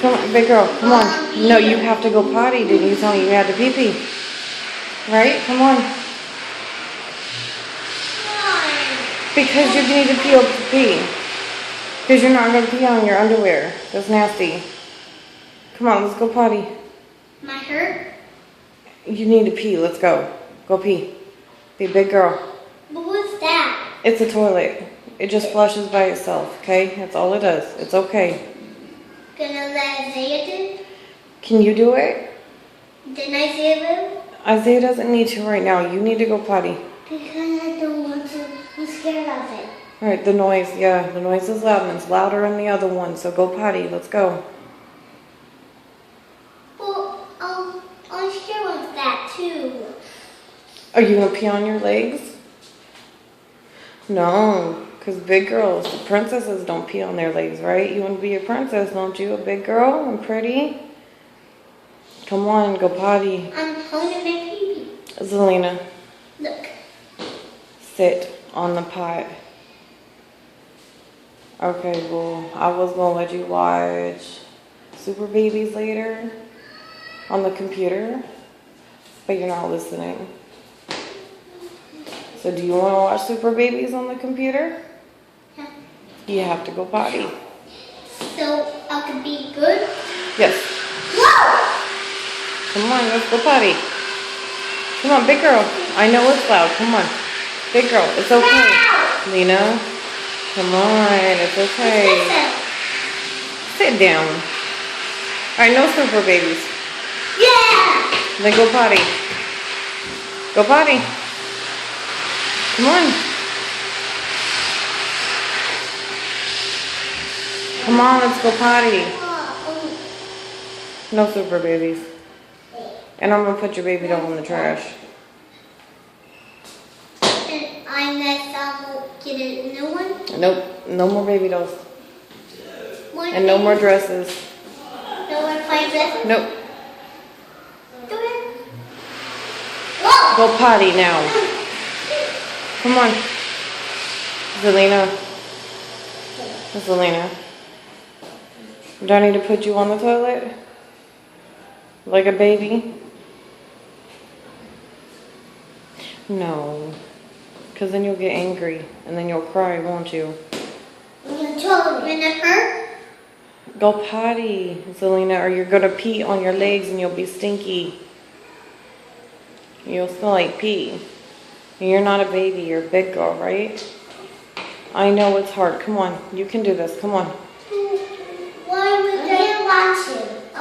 Come on, big girl, come on. No, you have to go potty. Didn't you tell me you had to pee-pee? Right? Come on. Because you need to pee. Because you're not going to pee on your underwear. That's nasty. Come on, let's go potty. My hurt? You need to pee. Let's go. Go pee. Be a big girl. But what's that? It's a toilet. It just flushes by itself, okay? That's all it does. It's okay. Can I let Isaiah do? Can you do it? Didn't Isaiah do? Isaiah doesn't need to right now. You need to go potty. Because I don't want to. I'm scared of it. Alright, the noise. Yeah, the noise is loud and it's louder on the other one. So go potty. Let's go. Well, I'm scared of that too. Are you going to pee on your legs? No, because big girls, the princesses don't pee on their legs, right? You want to be a princess, don't you? A big girl and pretty? Come on, go potty. I'm holding my baby. Zelina, Look. sit on the pot. Okay, well, I was going to let you watch Super Babies later on the computer, but you're not listening. So do you want to watch Super Babies on the computer? Yeah. You have to go potty. So I could be good? Yes. Whoa! Come on, let's go potty. Come on, big girl. I know it's loud. Come on. Big girl, it's okay. Lena, come on, it's okay. Sit down. Alright, no Super Babies. Yeah! Then go potty. Go potty. Come on. Come on, let's go potty. No Super Babies. And I'm going to put your baby doll in the trash. And I next I'll get a new one? Nope, no more baby dolls. One And no baby? more dresses. No more plain dresses? Nope. Do it. Whoa! Go potty now. Come on. Zelina. Zelina. Do I need to put you on the toilet? Like a baby? No. Because then you'll get angry. And then you'll cry, won't you? When it hurt? Go potty, Zelina, or you're going to pee on your legs and you'll be stinky. You'll smell like pee. You're not a baby, you're a big girl, right? I know it's hard. Come on, you can do this. Come on. Why would they watch it? I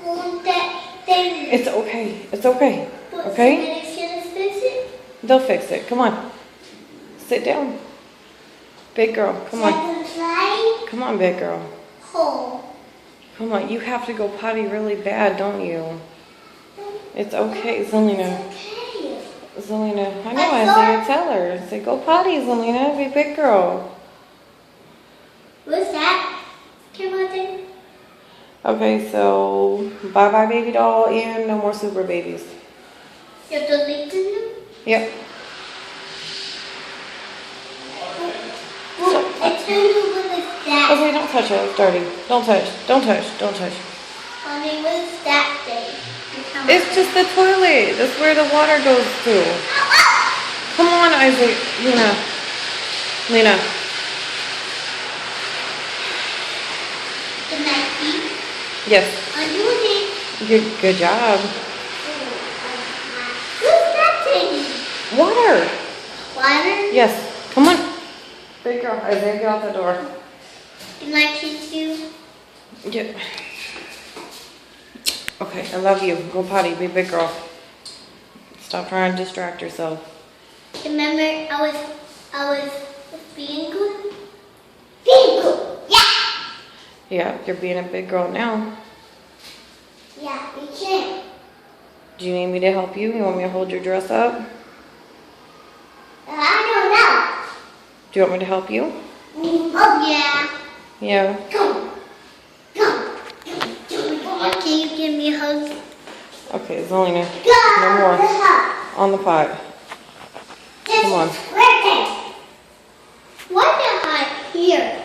want that thing. It's okay. It's okay. Okay? Should fix it? They'll fix it. Come on. Sit down. Big girl, come on. Try? Come on, big girl. Hole. Come on, you have to go potty really bad, don't you? It's okay, Zelina. Okay. Zelina, I know Isaiah, tell her. Say, go potty, Zelina, be a big girl. What's that? Camera thing? Okay, so bye-bye baby doll and no more Super Babies. You have to leave them? Yep. Well, I tell you what is that? Okay, don't touch it, it's dirty. Don't touch, don't touch, don't touch. Mommy, what is that thing? It's just the toilet. That's where the water goes to. Come on, Isaac. Lena. Lena. Can I eat? Yes. I'm doing it. Good job. What's that thing? Water. Water? Yes. Come on. Big girl. Isaiah, get out the door. Can I kiss you? Yeah. Okay, I love you. Go potty. Be a big girl. Stop trying to distract yourself. Remember, I was being good? Being good. Yeah. Yeah, you're being a big girl now. Yeah, we can. Do you need me to help you? You want me to hold your dress up? I Do you want me to help you? don't know. Oh, yeah. Yeah. Come. Can you give me a hug? Okay, Zelina. No more. On the pot. Come on. Why the hot here?